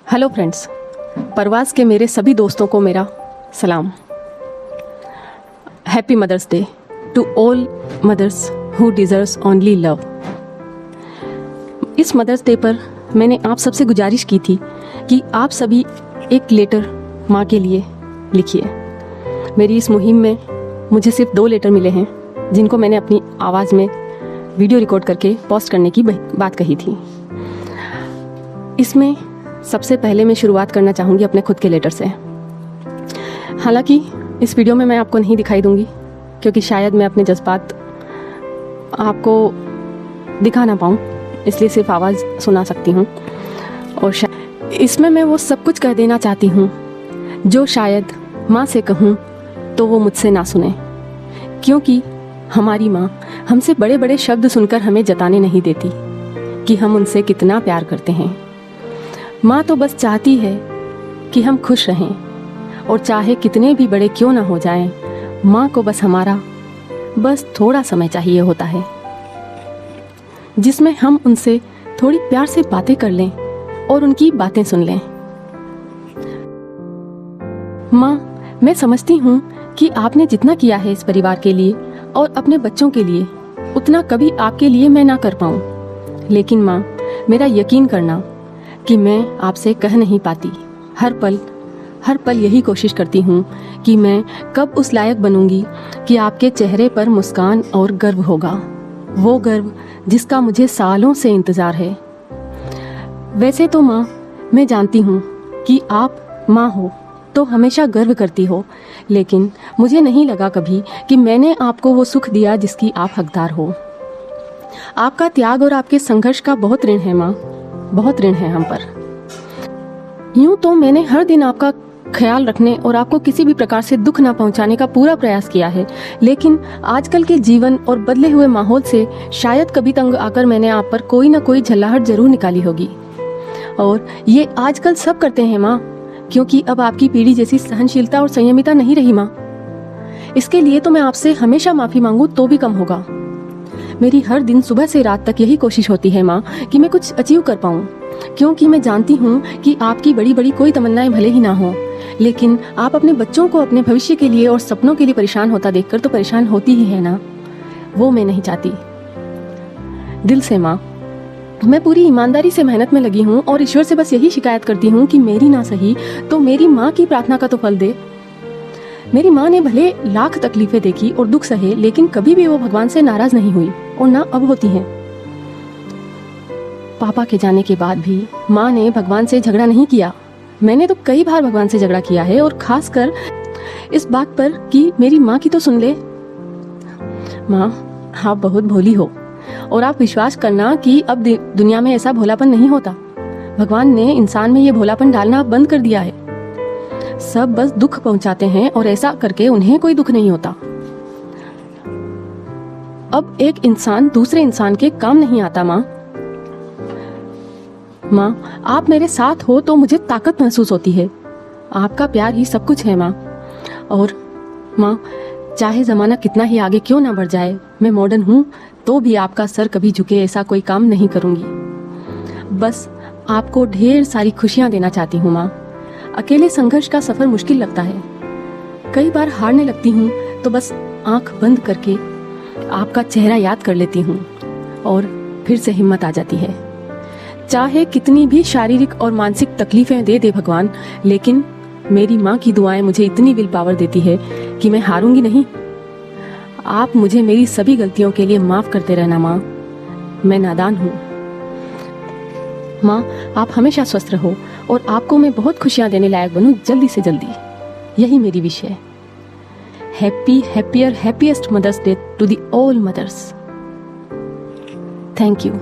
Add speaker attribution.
Speaker 1: Hello friends, परवाज़ के मेरे सभी दोस्तों को मेरा सलाम। Happy mother's day to all mothers who deserves only love. इस मदर्स डे पर मैंने आप सबसे गुजारिश की थी कि आप सभी एक लेटर माँ के लिए लिखिए। मेरी इस मुहिम में मुझे सिर्फ 2 लेटर मिले हैं, जिनको मैंने अपनी आवाज़ में वीडियो रिकॉर्ड करके पोस्ट करने की बात कही थी। इसमें सबसे पहले मैं शुरुआत करना चाहूँगी अपने खुद के लेटर से। हालांकि इस वीडियो में मैं आपको नहीं दिखाई दूँगी, क्योंकि शायद मैं अपने जज्बात आपको दिखा ना पाऊँ, इसलिए सिर्फ आवाज़ सुना सकती हूँ। और इसमें मैं वो सब कुछ कह देना चाहती हूँ जो शायद माँ से कहूँ तो वो मुझसे ना सुने, क्योंकि हमारी माँ हमसे बड़े बड़े शब्द सुनकर हमें जताने नहीं देती कि हम उनसे कितना प्यार करते हैं। माँ तो बस चाहती है कि हम खुश रहें, और चाहे कितने भी बड़े क्यों ना हो जाएं, माँ को बस हमारा बस थोड़ा समय चाहिए होता है, जिसमें हम उनसे थोड़ी प्यार से बातें कर लें और उनकी बातें सुन लें। माँ, मैं समझती हूँ कि आपने जितना किया है इस परिवार के लिए और अपने बच्चों के लिए, उतना कभी आपके लिए मैं ना कर पाऊँ। लेकिन माँ, मेरा यकीन करना कि मैं आपसे कह नहीं पाती। हर पल यही कोशिश करती हूँ कि मैं कब उस लायक बनूंगी कि आपके चेहरे पर मुस्कान और गर्व होगा, वो गर्व जिसका मुझे सालों से इंतज़ार है। वैसे तो माँ, मैं जानती हूँ कि आप माँ हो तो हमेशा गर्व करती हो, लेकिन मुझे नहीं लगा कभी कि मैंने आपको वो सुख दिया जिसकी आप हकदार हो। आपका त्याग और आपके संघर्ष का बहुत ऋण है माँ, बहुत ऋण है हम पर। यूं तो मैंने हर दिन आपका ख्याल रखने और आपको किसी भी प्रकार से दुख ना पहुंचाने का पूरा प्रयास किया है, लेकिन आजकल के जीवन और बदले हुए माहौल से शायद कभी तंग आकर मैंने आप पर कोई ना कोई झल्लाहट जरूर निकाली होगी। और ये आजकल सब करते हैं माँ, क्योंकि अब आपकी पीढ़ी जैसी सहनशीलता और संयमिता नहीं रही माँ। इसके लिए तो मैं आपसे हमेशा माफ़ी मांगू तो भी कम होगा। मेरी हर दिन सुबह से रात तक यही कोशिश होती है माँ कि मैं कुछ अचीव कर पाऊँ, क्योंकि मैं जानती हूँ कि आपकी बड़ी बड़ी कोई तमन्नाएं भले ही ना हो, लेकिन आप अपने बच्चों को अपने भविष्य के लिए और सपनों के लिए परेशान होता देखकर तो परेशान होती ही है ना। वो मैं नहीं चाहती। दिल से माँ, मैं पूरी ईमानदारी से मेहनत में लगी हूँ और ईश्वर से बस यही शिकायत करती हूँ कि मेरी ना सही तो मेरी माँ की प्रार्थना का तो फल दे। मेरी माँ ने भले लाख तकलीफें देखी और दुख सहे, लेकिन कभी भी वो भगवान से नाराज नहीं हुई और ना अब होती हैं। पापा के जाने के बाद भी माँ ने भगवान से झगड़ा नहीं किया। मैंने तो कई बार भगवान से झगड़ा किया है, और खासकर इस बात पर कि मेरी माँ की तो सुन ले। माँ, आप बहुत भोली हो, और आप विश्वास करना कि अब दुनिया में ऐसा भोलापन नहीं होता। भगवान ने इंसान में ये भोलापन डालना बंद कर दिया है। सब बस दुख पहुंचाते हैं, और ऐसा करके उन्हें कोई दुख नहीं होता। अब एक इंसान दूसरे इंसान के काम नहीं आता माँ। माँ, आप मेरे साथ हो तो मुझे ताकत महसूस होती है। आपका प्यार ही सब कुछ है माँ। और माँ, चाहे ज़माना कितना ही आगे क्यों ना बढ़ जाए, मैं मॉडर्न हूँ तो भी आपका सर कभी झुके ऐसा कोई काम नहीं करूँगी। बस आपको ढेर सारी खुशियाँ देना चाहती हूँ माँ। अकेले संघर्ष का सफ़र मुश्किल लगता है। कई बार हारने लगती हूँ तो बस आँख बंद करके आपका चेहरा याद कर लेती हूँ, और फिर से हिम्मत आ जाती है। चाहे कितनी भी शारीरिक और मानसिक तकलीफें दे दे भगवान, लेकिन मेरी माँ की दुआएं मुझे इतनी विल पावर देती है कि मैं हारूंगी नहीं। आप मुझे मेरी सभी गलतियों के लिए माफ़ करते रहना माँ। मैं नादान हूँ माँ। आप हमेशा स्वस्थ रहो और आपको मैं बहुत खुशियाँ देने लायक बनूँ जल्दी से जल्दी। यही मेरी विश है। Happiest mothers day to the all mothers. Thank you.